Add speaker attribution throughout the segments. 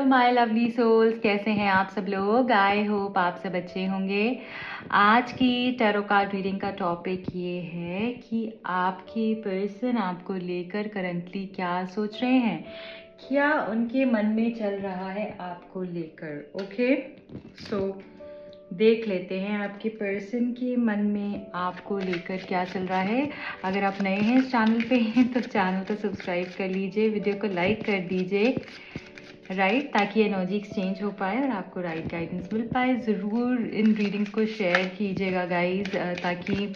Speaker 1: My lovely souls, कैसे हैं आप सब लोग। आई होप आप सब अच्छे होंगे। आज की टैरो कार्ड रीडिंग का टॉपिक ये है कि आपके पर्सन आपको लेकर करंटली क्या सोच रहे हैं, क्या उनके मन में चल रहा है आपको लेकर। ओके, सो देख लेते हैं आपके पर्सन के मन में आपको लेकर क्या चल रहा है। अगर आप नए हैं इस चैनल पे हैं तो चैनल को सब्सक्राइब कर लीजिए, वीडियो को लाइक कर दीजिए, राइट, ताकि एनर्जी एक्सचेंज हो पाए और आपको राइट गाइडेंस मिल पाए। ज़रूर इन रीडिंग्स को शेयर कीजिएगा गाइज, ताकि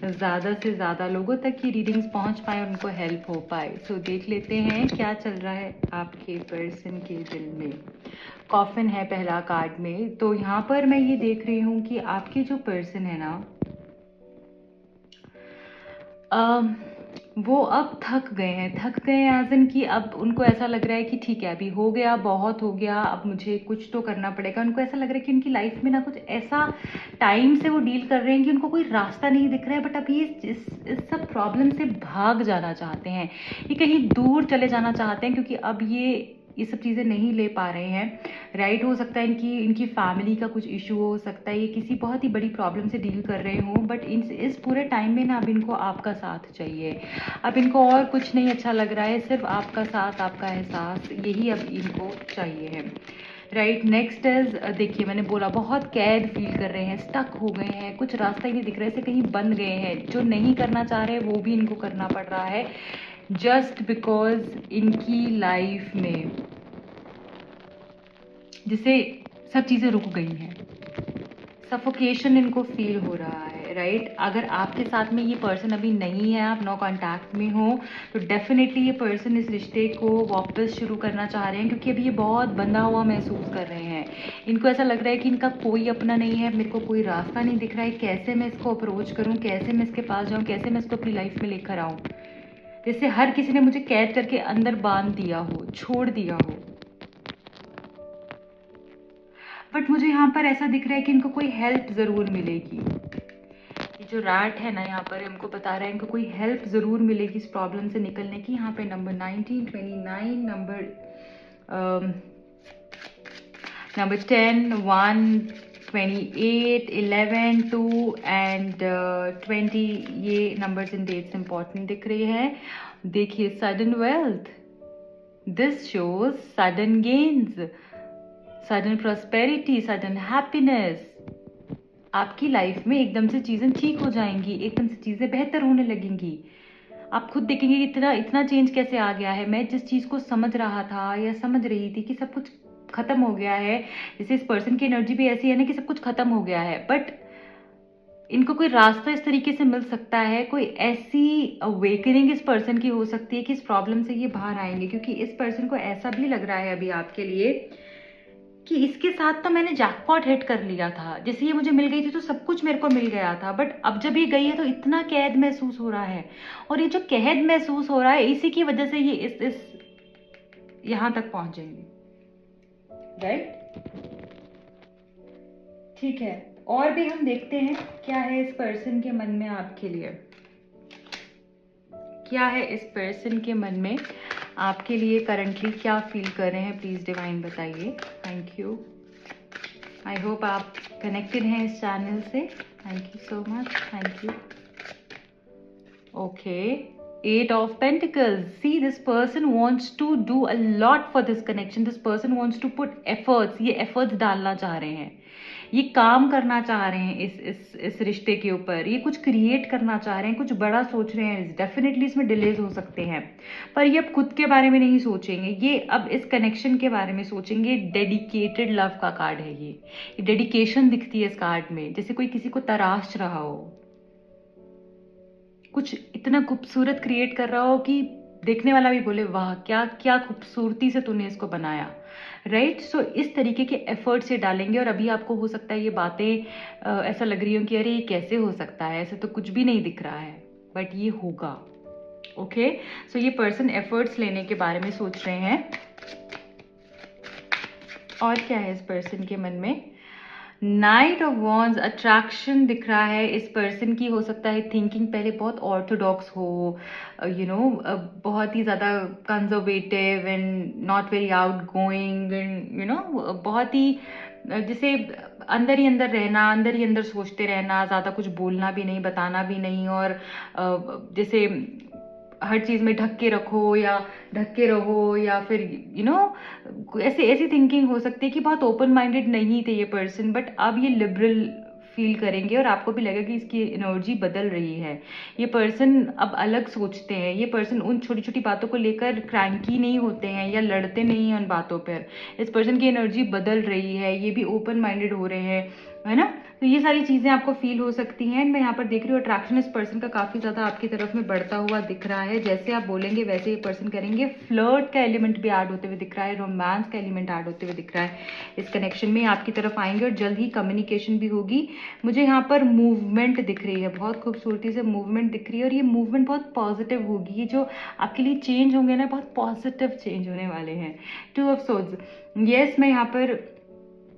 Speaker 1: ज़्यादा से ज़्यादा लोगों तक की रीडिंग्स पहुंच पाए और उनको हेल्प हो पाए। सो देख लेते हैं क्या चल रहा है आपके पर्सन के दिल में। कॉफिन है पहला कार्ड में। तो यहाँ पर मैं ये देख रही हूँ कि आपके जो पर्सन है ना, वो अब थक गए हैं एज इन कि अब उनको ऐसा लग रहा है कि ठीक है, अभी हो गया, बहुत हो गया, अब मुझे कुछ तो करना पड़ेगा। उनको ऐसा लग रहा है कि उनकी लाइफ में ना कुछ ऐसा टाइम से वो डील कर रहे हैं कि उनको कोई रास्ता नहीं दिख रहा है, बट अभी इस सब प्रॉब्लम से भाग जाना चाहते हैं, ये कहीं दूर चले जाना चाहते हैं, क्योंकि अब ये सब चीज़ें नहीं ले पा रहे हैं। राइट, हो सकता है इनकी फैमिली का कुछ इशू हो सकता है, ये किसी बहुत ही बड़ी प्रॉब्लम से डील कर रहे हों, बट इस पूरे टाइम में ना अब इनको आपका साथ चाहिए। अब इनको और कुछ नहीं अच्छा लग रहा है, सिर्फ आपका साथ, आपका एहसास, यही अब इनको चाहिए है। राइट, नेक्स्ट इज, देखिए मैंने बोला बहुत कैद फील कर रहे हैं, स्टक हो गए हैं, कुछ रास्ता ही नहीं दिख रहा है, ऐसे कहीं बंद गए हैं, जो नहीं करना चाह रहे वो भी इनको करना पड़ रहा है, जस्ट बिकॉज इनकी लाइफ में जिसे सब चीज़ें रुक गई हैं, सफोकेशन इनको फील हो रहा है। राइट, अगर आपके साथ में ये पर्सन अभी नहीं है, आप नो कांटेक्ट में हो, तो डेफिनेटली ये पर्सन इस रिश्ते को वापस शुरू करना चाह रहे हैं, क्योंकि अभी ये बहुत बंधा हुआ महसूस कर रहे हैं। इनको ऐसा लग रहा है कि इनका कोई अपना नहीं है, मेरे को कोई रास्ता नहीं दिख रहा है, कैसे मैं इसको अप्रोच करूँ, कैसे मैं इसके पास जाऊँ, कैसे मैं इसको अपनी लाइफ में लेकर आऊँ। जैसे हर किसी ने मुझे कैद करके अंदर बांध दिया हो, छोड़ दिया हो। बट मुझे यहाँ पर ऐसा दिख रहा है कि इनको कोई हेल्प ज़रूर मिलेगी। ये जो रैट है ना, यहाँ पर हमको बता रहा है इनको कोई हेल्प ज़रूर मिलेगी इस प्रॉब्लम से निकलने की। यहाँ पे नंबर 19, 29, नंबर 10, 1, 28, 11, 2 एंड 20, ये नंबर्स इन डेट्स इंपॉर्टेंट दिख रही है। देखिए, sudden wealth, this shows sudden gains, sudden prosperity, sudden happiness. आपकी लाइफ में एकदम से चीज़ें ठीक हो जाएंगी, एकदम से चीज़ें बेहतर होने लगेंगी। आप खुद देखेंगे इतना इतना चेंज कैसे आ गया है। मैं जिस चीज़ को समझ रहा था या समझ रही थी कि सब कुछ खत्म हो गया है, जैसे इस पर्सन की एनर्जी भी ऐसी है ना कि सब कुछ खत्म हो गया है, बट इनको कोई रास्ता इस तरीके से मिल सकता है, कोई ऐसी अवेकनिंग इस पर्सन की हो सकती है कि इस प्रॉब्लम से ये बाहर आएंगे। क्योंकि इस पर्सन को ऐसा भी लग रहा है अभी आपके लिए कि इसके साथ तो मैंने जैकपॉट हिट कर लिया था, जैसे ये मुझे मिल गई थी तो सब कुछ मेरे को मिल गया था, बट अब जब ये गई है तो इतना कैद महसूस हो रहा है, और ये जो कैद महसूस हो रहा है इसी की वजह से ये इस यहाँ तक पहुंचेंगे। राइट, ठीक है, और भी हम देखते हैं क्या है इस पर्सन के मन में आपके लिए, क्या है इस पर्सन के मन में आपके लिए करंटली क्या फील कर रहे हैं। प्लीज डिवाइन बताइए। थैंक यू, आई होप आप कनेक्टेड हैं इस चैनल से। Thank you so much, thank you. Okay, 8 of Pentacles. See, this person wants to do a lot for this connection. This person wants to put efforts. ये efforts डालना चाह रहे हैं, ये काम करना चाह रहे हैं इस रिश्ते के ऊपर, ये कुछ क्रिएट करना चाह रहे हैं, कुछ बड़ा सोच रहे हैं। डेफिनेटली इसमें डिलेज हो सकते हैं, पर ये अब खुद के बारे में नहीं सोचेंगे, ये अब इस कनेक्शन के बारे में सोचेंगे। डेडिकेटेड लव का कार्ड है ये डेडिकेशन दिखती है इस कार्ड में, जैसे कोई किसी को तराश रहा हो, कुछ इतना खूबसूरत क्रिएट कर रहा हो कि देखने वाला भी बोले वाह, क्या क्या खूबसूरती से तूने इसको बनाया। राइट, सो इस तरीके के एफर्ट से डालेंगे। और अभी आपको हो सकता है ये बातें ऐसा लग रही हो कि अरे ये कैसे हो सकता है, ऐसे तो कुछ भी नहीं दिख रहा है, बट ये होगा। ओके, सो ये पर्सन एफर्ट्स लेने के बारे में सोच रहे हैं। और क्या है इस पर्सन के मन में। नाइट ऑफ वॉन्ड्स, अट्रैक्शन दिख रहा है इस पर्सन की। हो सकता है थिंकिंग पहले बहुत ऑर्थोडॉक्स हो, बहुत ही ज़्यादा conservative and not very out going and बहुत ही जैसे अंदर ही अंदर रहना, अंदर ही अंदर सोचते रहना, ज़्यादा कुछ बोलना भी नहीं, बताना भी नहीं, और जैसे हर चीज़ में ढक के रखो या ढक के रहो, या फिर ऐसे ऐसी थिंकिंग हो सकती है कि बहुत ओपन माइंडेड नहीं थे ये पर्सन, बट अब ये लिबरल फील करेंगे और आपको भी लगेगा कि इसकी एनर्जी बदल रही है। ये पर्सन अब अलग सोचते हैं, ये पर्सन उन छोटी छोटी बातों को लेकर क्रैंकी नहीं होते हैं या लड़ते नहीं हैं उन बातों पर। इस पर्सन की एनर्जी बदल रही है, ये भी ओपन माइंडेड हो रहे हैं, है ना। तो ये सारी चीज़ें आपको फील हो सकती हैं। मैं यहाँ पर देख रही हूँ अट्रैक्शन इस पर्सन का काफ़ी ज़्यादा आपकी तरफ में बढ़ता हुआ दिख रहा है। जैसे आप बोलेंगे वैसे ये पर्सन करेंगे। फ्लर्ट का एलिमेंट भी ऐड होते हुए दिख रहा है, रोमांस का एलिमेंट ऐड होते हुए दिख रहा है इस कनेक्शन में। आपकी तरफ आएंगे और जल्द ही कम्युनिकेशन भी होगी। मुझे यहाँ पर मूवमेंट दिख रही है, बहुत खूबसूरती से मूवमेंट दिख रही है, और ये मूवमेंट बहुत पॉजिटिव होगी। ये जो आपके लिए चेंज होंगे ना, बहुत पॉजिटिव चेंज होने वाले हैं। 2 ऑफ सोर्ड्स, यस मैं यहाँ पर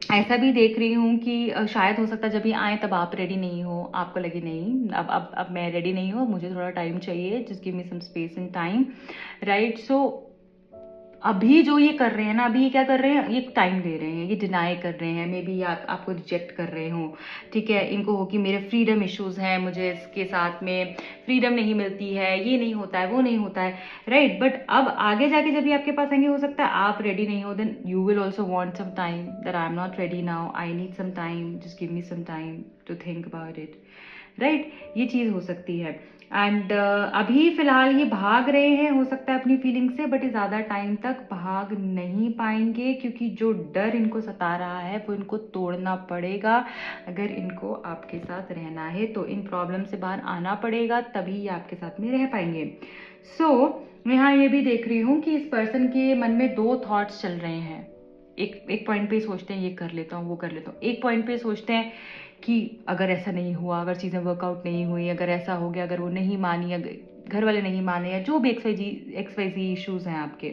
Speaker 1: ऐसा भी देख रही हूँ कि शायद हो सकता है जब ये आए तब आप रेडी नहीं हो, आपको लगे नहीं अब मैं रेडी नहीं हूँ, मुझे थोड़ा टाइम चाहिए, just give me some space and time, right. So अभी जो ये कर रहे हैं ना, अभी ये क्या कर रहे हैं, ये टाइम ले रहे हैं, ये डिनाई कर रहे हैं, मे बी आपको रिजेक्ट कर रहे हो, ठीक है। इनको हो कि मेरे फ्रीडम इश्यूज हैं, मुझे इसके साथ में फ्रीडम नहीं मिलती है, ये नहीं होता है, वो नहीं होता है, राइट। बट अब आगे जाके जब ये आपके पास आएंगे, हो सकता है आप रेडी नहीं हो, then you will also want some time, that I am not ready now, I need some time, just give me some time to think about it, right. ये चीज़ हो सकती है। एंड अभी फिलहाल ये भाग रहे हैं, हो सकता है अपनी फीलिंग से, बट ये ज़्यादा टाइम तक भाग नहीं पाएंगे, क्योंकि जो डर इनको सता रहा है वो इनको तोड़ना पड़ेगा। अगर इनको आपके साथ रहना है तो इन प्रॉब्लम से बाहर आना पड़ेगा, तभी ये आपके साथ में रह पाएंगे। मैं यहाँ ये भी देख रही हूँ कि इस पर्सन के मन में 2 थॉट्स चल रहे हैं। एक पॉइंट पे सोचते हैं ये कर लेता हूँ, वो कर लेता हूँ, एक पॉइंट पे सोचते हैं कि अगर ऐसा नहीं हुआ, अगर चीज़ें वर्कआउट नहीं हुई, अगर ऐसा हो गया, अगर वो नहीं मानी, अगर घर वाले नहीं माने, या जो भी XYZ इश्यूज हैं आपके,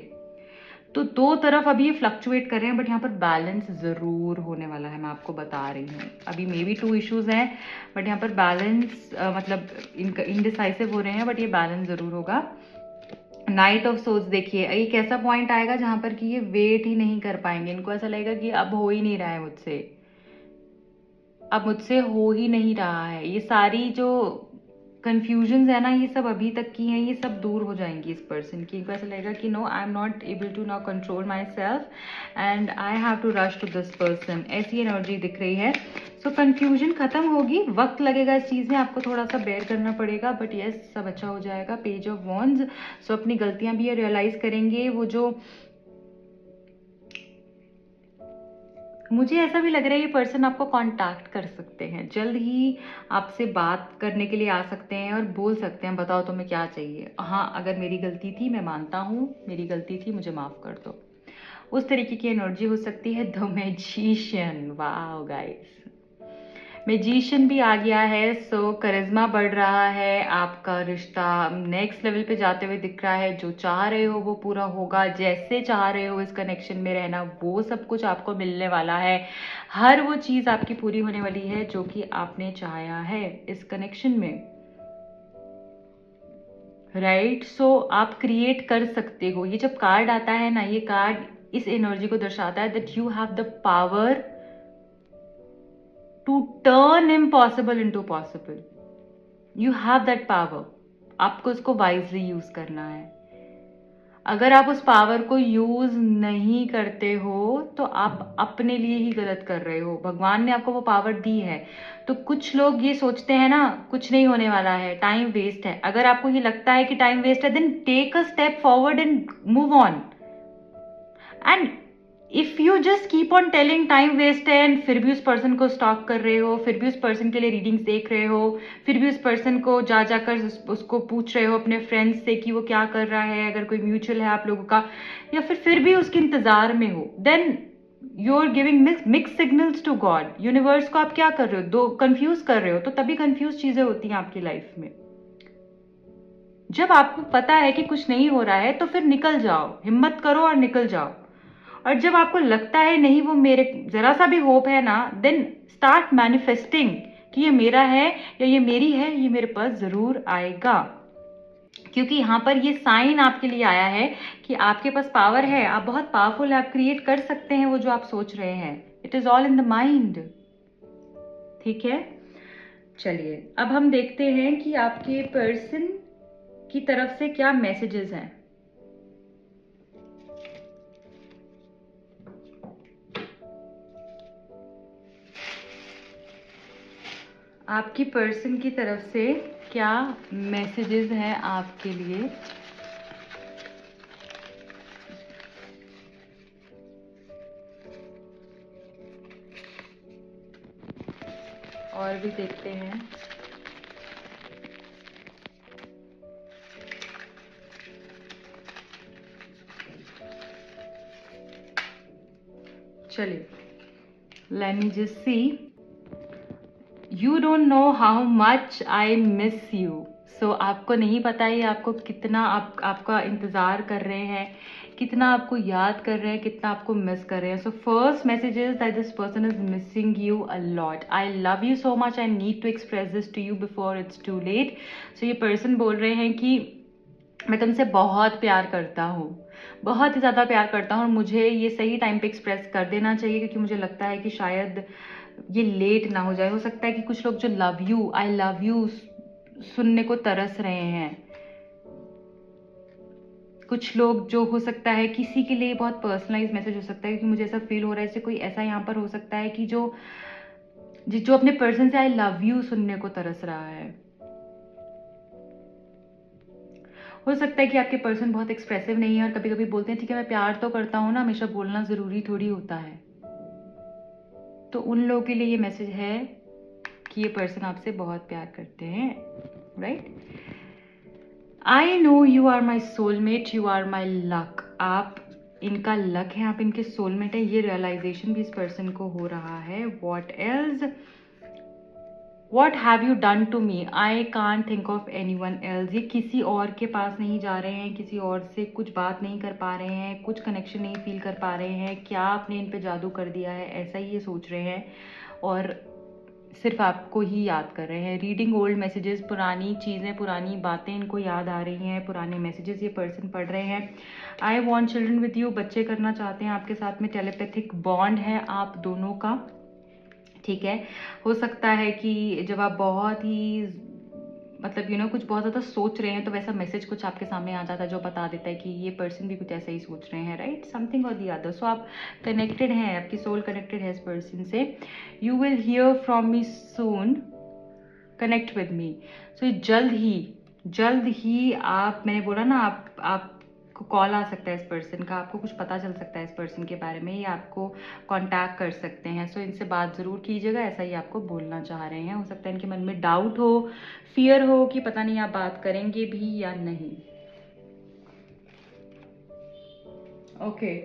Speaker 1: तो 2 तरफ अभी ये फ्लक्चुएट कर रहे हैं, बट यहाँ पर बैलेंस ज़रूर होने वाला है, मैं आपको बता रही हूँ। अभी मे बी 2 इश्यूज हैं, बट यहाँ पर बैलेंस मतलब इनका इनडिसाइसिव हो रहे हैं, बट ये बैलेंस ज़रूर होगा। नाइट ऑफ सोर्ड्स देखिए, एक ऐसा पॉइंट आएगा जहां पर कि ये वेट ही नहीं कर पाएंगे, इनको ऐसा लगेगा कि अब हो ही नहीं रहा है मुझसे, अब मुझसे हो ही नहीं रहा है। ये सारी जो कंफ्यूजन्स है ना, ये सब अभी तक की हैं, ये सब दूर हो जाएंगी इस पर्सन की। इनको ऐसा लगेगा कि no, I am not able to now control my self and I have to rush to this person, ऐसी एनर्जी दिख रही है। सो कंफ्यूजन खत्म होगी, वक्त लगेगा इस चीज़ में, आपको थोड़ा सा बेयर करना पड़ेगा, बट यस सब अच्छा हो जाएगा। पेज ऑफ वॉन्ड्स, सो अपनी गलतियां भी ये रियलाइज करेंगे। वो जो मुझे ऐसा भी लग रहा है ये पर्सन आपको कांटेक्ट कर सकते हैं, जल्द ही आपसे बात करने के लिए आ सकते हैं और बोल सकते हैं बताओ तुम्हें क्या चाहिए, हाँ अगर मेरी गलती थी मैं मानता हूँ, मेरी गलती थी, मुझे माफ कर दो। उस तरीके की एनर्जी हो सकती है। द मैजिशियन, वाह गाइस, मैजिशियन भी आ गया है। सो करिश्मा बढ़ रहा है, आपका रिश्ता नेक्स्ट लेवल पे जाते हुए दिख रहा है। जो चाह रहे हो वो पूरा होगा, जैसे चाह रहे हो इस कनेक्शन में रहना, वो सब कुछ आपको मिलने वाला है। हर वो चीज़ आपकी पूरी होने वाली है जो कि आपने चाहा है इस कनेक्शन में, राइट। सो आप क्रिएट कर सकते हो। ये जब कार्ड आता है ना, ये कार्ड इस एनर्जी को दर्शाता है that you have the power to turn impossible into possible. You have that power. आपको इसको वाइजली यूज करना है। अगर आप उस पावर को यूज नहीं करते हो तो आप अपने लिए ही गलत कर रहे हो। भगवान ने आपको वो पावर दी है। तो कुछ लोग ये सोचते हैं ना, कुछ नहीं होने वाला है, टाइम वेस्ट है। अगर आपको ये लगता है कि टाइम वेस्ट है, then take a step forward and move on. And if you just keep on telling time waste है, एंड फिर भी उस पर्सन को स्टॉक कर रहे हो, फिर भी उस पर्सन के लिए रीडिंग्स देख रहे हो, फिर भी उस पर्सन को जाकर उसको पूछ रहे हो अपने फ्रेंड्स से कि वो क्या कर रहा है, अगर कोई म्यूचुअल है आप लोगों का, या फिर भी उसके इंतजार में हो, then you are giving mix signals to God. Universe को आप क्या कर रहे हो, दो कंफ्यूज कर रहे हो। तो तभी कंफ्यूज चीजें होती हैं आपकी लाइफ में। जब आपको पता है कि कुछ नहीं हो रहा है तो फिर निकल जाओ, हिम्मत करो और निकल जाओ। और जब आपको लगता है नहीं, वो मेरे जरा सा भी होप है ना, देन स्टार्ट मैनिफेस्टिंग कि ये मेरा है या ये मेरी है, ये मेरे पास ज़रूर आएगा, क्योंकि यहाँ पर ये साइन आपके लिए आया है कि आपके पास पावर है, आप बहुत पावरफुल है, आप क्रिएट कर सकते हैं वो जो आप सोच रहे हैं। It is all in the mind. ठीक है, चलिए अब हम देखते हैं कि आपके पर्सन की तरफ से क्या मैसेजेस हैं। आपकी पर्सन की तरफ से क्या मैसेजेस हैं आपके लिए। और भी देखते हैं। चलिए, let me just see. You don't know how much I miss you. So आपको नहीं पता है आपको कितना आपका इंतज़ार कर रहे हैं, कितना आपको याद कर रहे हैं, कितना आपको मिस कर रहे हैं। So first message is that this person is missing you a lot. I love you so much, I need to express this to you before it's too late. So ये पर्सन बोल रहे हैं कि मैं तुमसे बहुत प्यार करता हूँ, बहुत ही ज़्यादा प्यार करता हूँ, और मुझे ये सही टाइम पे एक्सप्रेस कर देना चाहिए, क्योंकि मुझे लगता है कि शायद ये लेट ना हो जाए। हो सकता है कि कुछ लोग जो love you, I love you सुनने को तरस रहे हैं। कुछ लोग जो हो सकता है किसी के लिए बहुत पर्सनलाइज मैसेज हो सकता है, क्योंकि मुझे ऐसा फील हो रहा है जैसे कोई ऐसा यहाँ पर हो सकता है कि जो अपने पर्सन से आई लव यू सुनने को तरस रहा है। हो सकता है कि आपके पर्सन बहुत एक्सप्रेसिव नहीं है और कभी कभी बोलते हैं ठीक है मैं प्यार तो करता हूँ ना, हमेशा बोलना ज़रूरी थोड़ी होता है। तो उन लोगों के लिए ये मैसेज है कि ये पर्सन आपसे बहुत प्यार करते हैं, right. I know you are my soulmate, you are my luck. आप इनका लक है, आप इनके सोलमेट है, ये रियलाइजेशन भी इस पर्सन को हो रहा है। What else, what have you done to me, I can't think of anyone else. ये किसी और के पास नहीं जा रहे हैं, किसी और से कुछ बात नहीं कर पा रहे हैं, कुछ कनेक्शन नहीं फील कर पा रहे हैं। क्या आपने इन पे जादू कर दिया है, ऐसा ही ये सोच रहे हैं और सिर्फ आपको ही याद कर रहे हैं। रीडिंग ओल्ड मैसेजेस, पुरानी चीज़ें, पुरानी बातें इनको याद आ रही हैं, पुराने मैसेजेस ये पर्सन पढ़ रहे हैं। I want children with you, बच्चे करना चाहते हैं आपके साथ में, टेलीपैथिक बॉन्ड है आप दोनों का। ठीक है, हो सकता है कि जब आप बहुत ही मतलब कुछ बहुत ज़्यादा सोच रहे हैं तो वैसा मैसेज कुछ आपके सामने आ जाता है जो बता देता है कि ये पर्सन भी कुछ ऐसा ही सोच रहे हैं, राइट, समथिंग और दी अदर। सो आप कनेक्टेड हैं, आपकी सोल कनेक्टेड है इस पर्सन से। You will hear from me soon, connect with me. So जल्द ही आप, मैंने बोला ना आपको कॉल आ सकता है इस पर्सन का, आपको कुछ पता चल सकता है इस पर्सन के बारे में, या आपको कांटेक्ट कर सकते हैं। सो इनसे बात ज़रूर कीजिएगा, ऐसा ही आपको बोलना चाह रहे हैं। हो सकता है इनके मन में डाउट हो, फियर हो कि पता नहीं आप बात करेंगे भी या नहीं। ओके,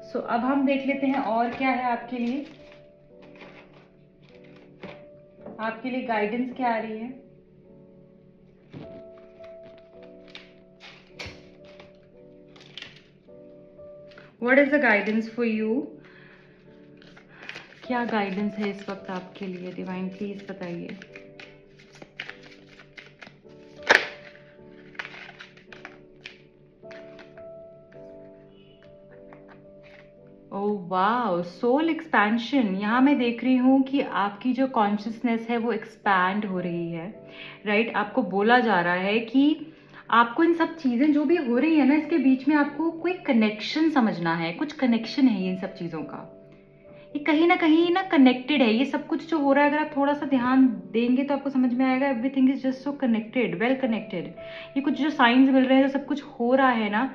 Speaker 1: सो अब हम देख लेते हैं और क्या है आपके लिए, आपके लिए गाइडेंस क्या आ रही है। What is the guidance for you, क्या गाइडेंस है इस वक्त आपके लिए, डिवाइन प्लीज बताइए। Oh wow, soul expansion. यहाँ मैं देख रही हूँ कि आपकी जो कॉन्शियसनेस है वो एक्सपैंड हो रही है, राइट। आपको बोला जा रहा है कि आपको इन सब चीज़ें जो भी हो रही है ना, इसके बीच में आपको कोई कनेक्शन समझना है, कुछ कनेक्शन है ये इन सब चीज़ों का, ये कहीं ना कनेक्टेड है। ये सब कुछ जो हो रहा है अगर आप थोड़ा सा ध्यान देंगे तो आपको समझ में आएगा, everything is just so connected, well connected. ये कुछ जो साइंस मिल रहे हैं, जो सब कुछ हो रहा है ना,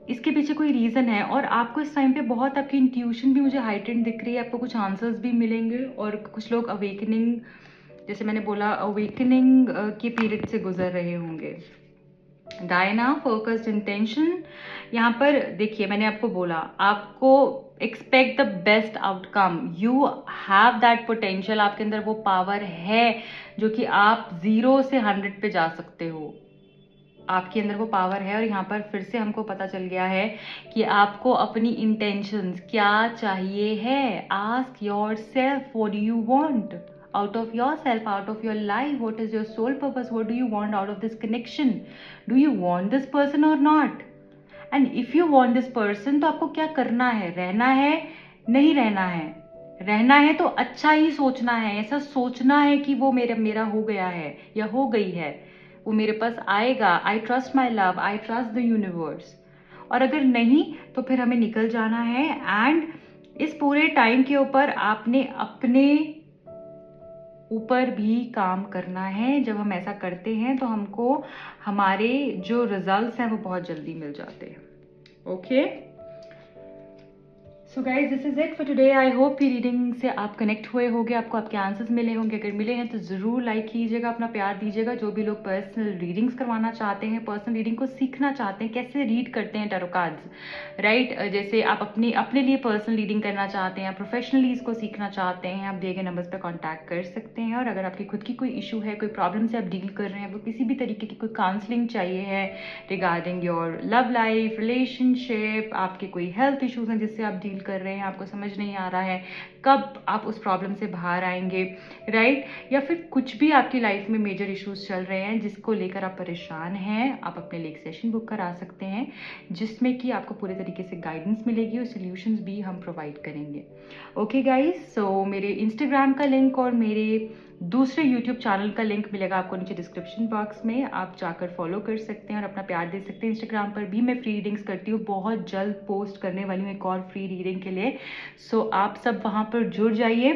Speaker 1: इसके पीछे कोई रीज़न है। और आपको इस टाइम पे बहुत आपकी इंट्यूशन भी मुझे हाइटेंड दिख रही है, आपको कुछ आंसर्स भी मिलेंगे। और कुछ लोग अवेकनिंग, जैसे मैंने बोला, अवेकनिंग के पीरियड से गुजर रहे होंगे। Diana, focused intention. यहाँ पर देखिए, मैंने आपको बोला आपको expect the best outcome, you have that potential, आपके अंदर वो पावर है जो कि आप 0 से 100 पे जा सकते हो। आपके अंदर वो पावर है। और यहाँ पर फिर से हमको पता चल गया है कि आपको अपनी इंटेंशंस क्या चाहिए है। Ask your self what do you want out of yourself, out of your life. What is your soul purpose? What do you want out of this connection? Do you want this person or not? And if you want this person, तो आपको क्या करना है? रहना है, नहीं रहना है? रहना है तो अच्छा ही सोचना है, ऐसा सोचना है कि वो मेरा हो गया है या हो गई है, वो मेरे पास आएगा। I trust my love, I trust the universe. और अगर नहीं तो फिर हमें निकल जाना है। एंड इस पूरे टाइम के ऊपर आपने अपने ऊपर भी काम करना है। जब हम ऐसा करते हैं तो हमको हमारे जो रिजल्ट्स हैं वो बहुत जल्दी मिल जाते हैं। Okay, so guys this is it for today. I hope कि रीडिंग से आप कनेक्ट हुए होंगे, आपको आपके आंसर्स मिले होंगे। अगर मिले हैं तो ज़रूर लाइक कीजिएगा, अपना प्यार दीजिएगा। जो भी लोग पर्सनल रीडिंग्स करवाना चाहते हैं, पर्सनल रीडिंग को सीखना चाहते हैं, कैसे रीड करते हैं टैरो कार्ड्स, राइट, जैसे आप अपने लिए पर्सनल रीडिंग करना चाहते हैं, प्रोफेशनली इसको सीखना चाहते हैं, आप दिए गए नंबर्स पर कॉन्टैक्ट कर सकते हैं। और अगर आपकी खुद की कोई इशू है, कोई प्रॉब्लम से आप डील कर रहे हैं, वो किसी भी तरीके की कोई काउंसलिंग चाहिए है regarding your love life, relationship, आपके कोई हेल्थ इशूज हैं जिससे आप डील कर रहे हैं, आपको समझ नहीं आ रहा है कब आप उस प्रॉब्लम से बाहर आएंगे, राइट, या फिर कुछ भी आपकी लाइफ में मेजर इश्यूज चल रहे हैं जिसको लेकर आप परेशान हैं, आप अपने लिए एक सेशन बुक करा सकते हैं जिसमें कि आपको पूरे तरीके से गाइडेंस मिलेगी और सॉल्यूशंस भी हम प्रोवाइड करेंगे। ओके गाइज, सो मेरे इंस्टाग्राम का लिंक और मेरे दूसरे यूट्यूब चैनल का लिंक मिलेगा आपको नीचे डिस्क्रिप्शन बॉक्स में, आप जाकर फॉलो कर सकते हैं और अपना प्यार दे सकते हैं। इंस्टाग्राम पर भी मैं फ्री रीडिंग्स करती हूँ, बहुत जल्द पोस्ट करने वाली हूँ एक और फ्री रीडिंग के लिए। सो आप सब वहाँ पर जुड़ जाइए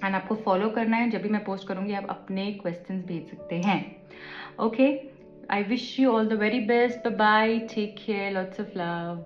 Speaker 1: एंड आपको फॉलो करना है। जब भी मैं पोस्ट करूँगी आप अपने क्वेश्चंस भेज सकते हैं। Okay, I wish you all the very best, bye bye, take care, lots of love.